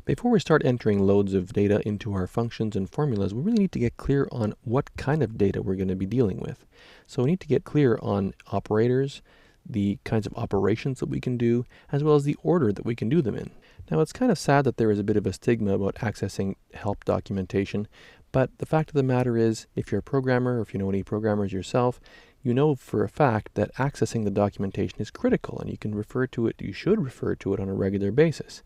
Before we start entering loads of data into our functions and formulas, we really need to get clear on what kind of data we're going to be dealing with. So we need to get clear on operators, the kinds of operations that we can do, as well as the order that we can do them in. Now, it's kind of sad that there is a bit of a stigma about accessing help documentation, but the fact of the matter is, if you're a programmer, or if you know any programmers yourself, you know for a fact that accessing the documentation is critical, and you can refer to it, you should refer to it on a regular basis.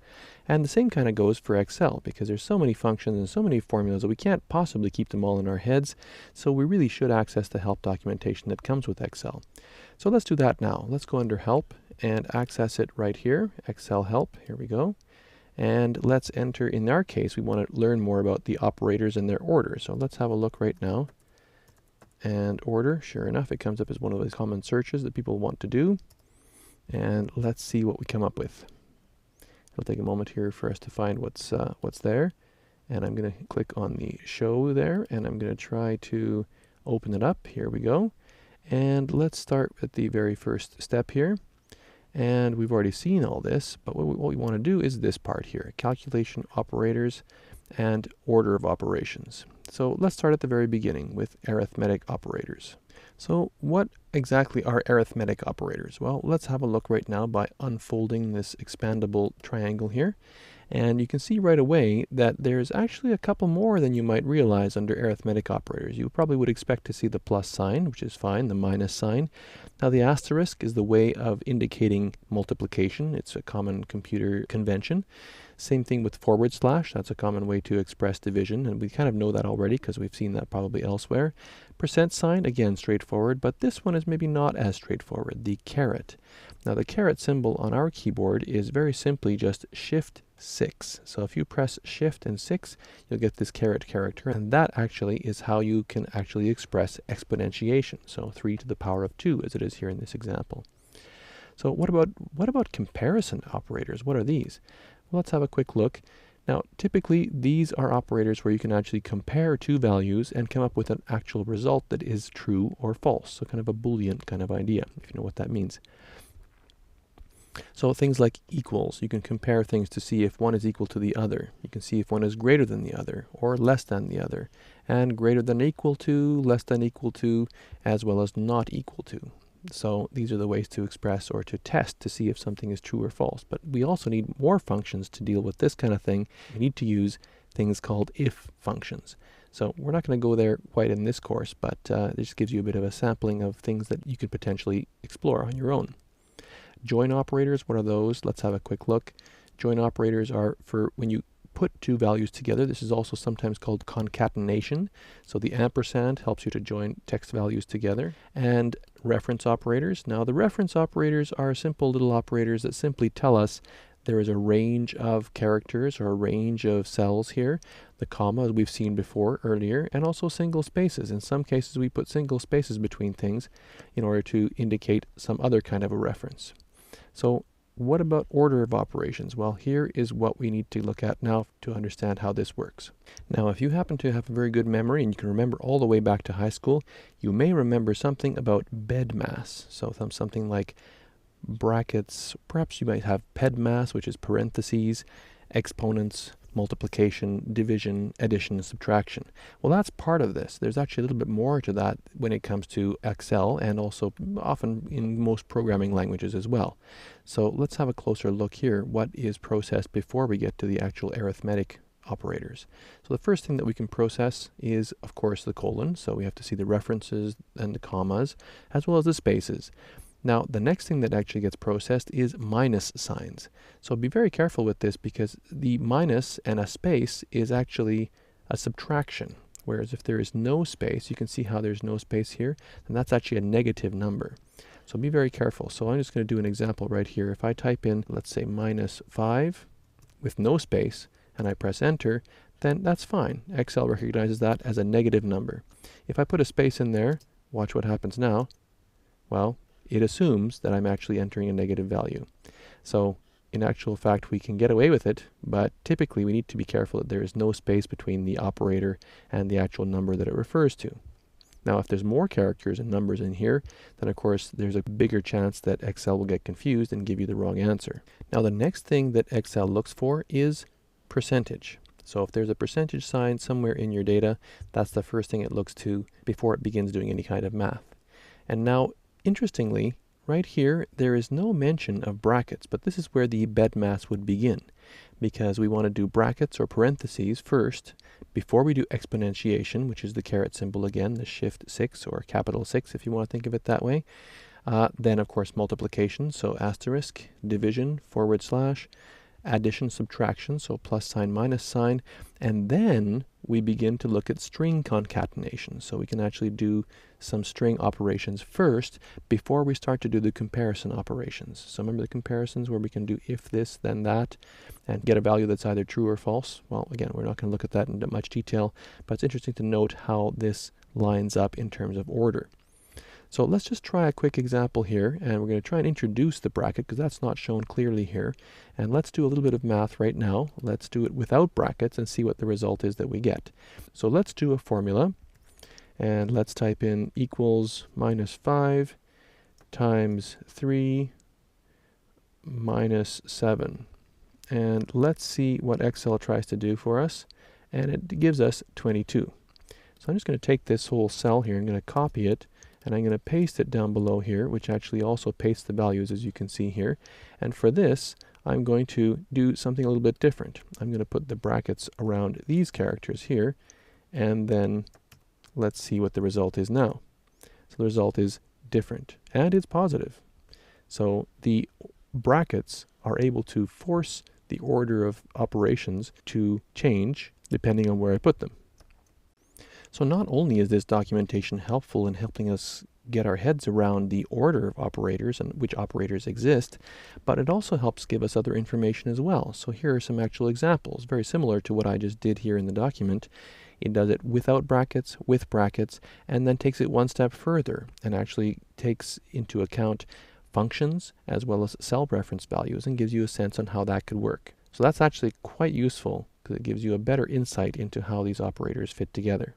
And the same kind of goes for Excel, because there's so many functions and so many formulas that we can't possibly keep them all in our heads, so we really should access the help documentation that comes with Excel. So let's do that now. Let's go under Help and access it right here, Excel Help, here we go. And let's enter, in our case, we want to learn more about the operators and their order. So let's have a look right now. And order, sure enough, it comes up as one of those common searches that people want to do. And let's see what we come up with. It'll take a moment here for us to find what's there. And I'm going to click on the show there, and I'm going to try to open it up. Here we go. And let's start at the very first step here. And we've already seen all this, but what we want to do is this part here, calculation operators and order of operations. So let's start at the very beginning with arithmetic operators. So what exactly are arithmetic operators? Well, let's have a look right now by unfolding this expandable triangle here. And you can see right away that there's actually a couple more than you might realize under arithmetic operators. You probably would expect to see the plus sign, which is fine, the minus sign. Now the asterisk is the way of indicating multiplication. It's a common computer convention. Same thing with forward slash. That's a common way to express division, and we kind of know that already because we've seen that probably elsewhere. Percent sign, again, straightforward, but this one is maybe not as straightforward, the caret. Now the caret symbol on our keyboard is very simply just Shift 6. So if you press Shift and 6, you'll get this caret character, and that actually is how you can actually express exponentiation. So 3 to the power of 2, as it is here in this example. So what about comparison operators? What are these? Well, let's have a quick look. Now, typically, these are operators where you can actually compare two values and come up with an actual result that is true or false. So kind of a Boolean kind of idea, if you know what that means. So things like equals, you can compare things to see if one is equal to the other. You can see if one is greater than the other or less than the other. And greater than equal to, less than equal to, as well as not equal to. So these are the ways to express or to test to see if something is true or false. But we also need more functions to deal with this kind of thing. We need to use things called if functions. So we're not going to go there quite in this course, but it just gives you a bit of a sampling of things that you could potentially explore on your own. Join operators, what are those? Let's have a quick look. Join operators are for when you put two values together. This is also sometimes called concatenation. So the ampersand helps you to join text values together. And reference operators. Now the reference operators are simple little operators that simply tell us there is a range of characters or a range of cells here. The comma, as we've seen before earlier, and also single spaces. In some cases we put single spaces between things in order to indicate some other kind of a reference. So what about order of operations? Well, here is what we need to look at now to understand how this works. Now, if you happen to have a very good memory and you can remember all the way back to high school, you may remember something about bed mass. So something like brackets, perhaps you might have ped mass, which is parentheses, exponents, multiplication, division, addition, and subtraction. Well, that's part of this. There's actually a little bit more to that when it comes to Excel and also often in most programming languages as well. So let's have a closer look here. What is processed before we get to the actual arithmetic operators? So the first thing that we can process is, of course, the colon. So we have to see the references and the commas, as well as the spaces. Now, the next thing that actually gets processed is minus signs. So be very careful with this because the minus and a space is actually a subtraction. Whereas if there is no space, you can see how there's no space here, and that's actually a negative number. So be very careful. So I'm just going to do an example right here. If I type in, let's say, -5 with no space, and I press enter, then that's fine. Excel recognizes that as a negative number. If I put a space in there, watch what happens now. Well, it assumes that I'm actually entering a negative value. So in actual fact, we can get away with it, but typically we need to be careful that there is no space between the operator and the actual number that it refers to. Now, if there's more characters and numbers in here, then of course there's a bigger chance that Excel will get confused and give you the wrong answer. Now, the next thing that Excel looks for is percentage. So if there's a percentage sign somewhere in your data, that's the first thing it looks to before it begins doing any kind of math. And now, interestingly, right here, there is no mention of brackets, but this is where the BEDMAS would begin, because we want to do brackets or parentheses first before we do exponentiation, which is the caret symbol again, the shift 6 or capital 6 if you want to think of it that way. Then, of course, multiplication, so asterisk, division, /, addition, subtraction, so plus sign, minus sign, and then we begin to look at string concatenation. So we can actually do some string operations first before we start to do the comparison operations. So remember the comparisons where we can do if this, then that, and get a value that's either true or false? Well, again, we're not going to look at that in much detail, but it's interesting to note how this lines up in terms of order. So let's just try a quick example here, and we're going to try and introduce the bracket because that's not shown clearly here. And let's do a little bit of math right now. Let's do it without brackets and see what the result is that we get. So let's do a formula, and let's type in equals -5 times 3 minus 7. And let's see what Excel tries to do for us, and it gives us 22. So I'm just going to take this whole cell here, I'm going to copy it, and I'm going to paste it down below here, which actually also pastes the values as you can see here. And for this, I'm going to do something a little bit different. I'm going to put the brackets around these characters here, and then let's see what the result is now. So the result is different, and it's positive. So the brackets are able to force the order of operations to change depending on where I put them. So not only is this documentation helpful in helping us get our heads around the order of operators and which operators exist, but it also helps give us other information as well. So here are some actual examples, very similar to what I just did here in the document. It does it without brackets, with brackets, and then takes it one step further and actually takes into account functions as well as cell reference values and gives you a sense on how that could work. So that's actually quite useful because it gives you a better insight into how these operators fit together.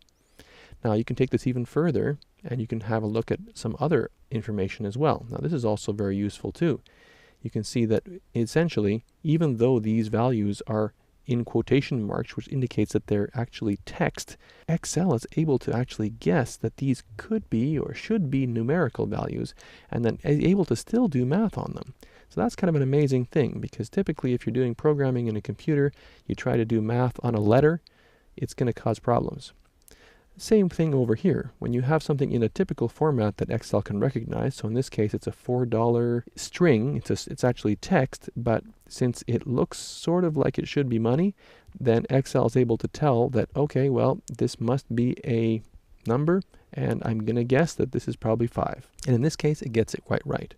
Now you can take this even further and you can have a look at some other information as well. Now this is also very useful too. You can see that essentially, even though these values are in quotation marks, which indicates that they're actually text, Excel is able to actually guess that these could be or should be numerical values and then is able to still do math on them. So that's kind of an amazing thing, because typically if you're doing programming in a computer, you try to do math on a letter, it's going to cause problems. Same thing over here. When you have something in a typical format that Excel can recognize, so in this case it's a $4 string, it's actually text, but since it looks sort of like it should be money, then Excel is able to tell that, okay, well, this must be a number, and I'm going to guess that this is probably 5. And in this case, it gets it quite right.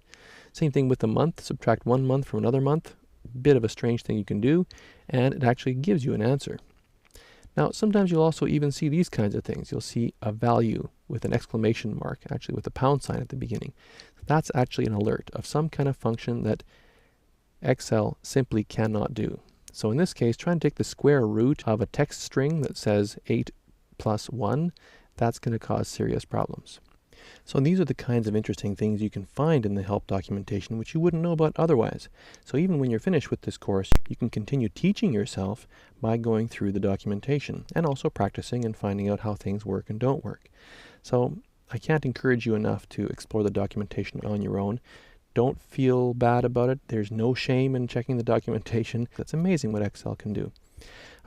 Same thing with the month. Subtract one month from another month. Bit of a strange thing you can do, and it actually gives you an answer. Now, sometimes you'll also even see these kinds of things. You'll see a value with an exclamation mark, actually with a pound sign at the beginning. That's actually an alert of some kind of function that Excel simply cannot do. So in this case, try and take the square root of a text string that says 8 plus 1. That's going to cause serious problems. So these are the kinds of interesting things you can find in the help documentation which you wouldn't know about otherwise. So even when you're finished with this course, you can continue teaching yourself by going through the documentation and also practicing and finding out how things work and don't work. So I can't encourage you enough to explore the documentation on your own. Don't feel bad about it. There's no shame in checking the documentation. It's amazing what Excel can do.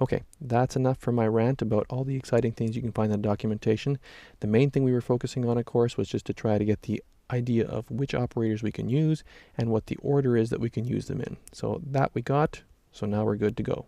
Okay, that's enough for my rant about all the exciting things you can find in the documentation. The main thing we were focusing on, of course, was just to try to get the idea of which operators we can use and what the order is that we can use them in. So that we got, so now we're good to go.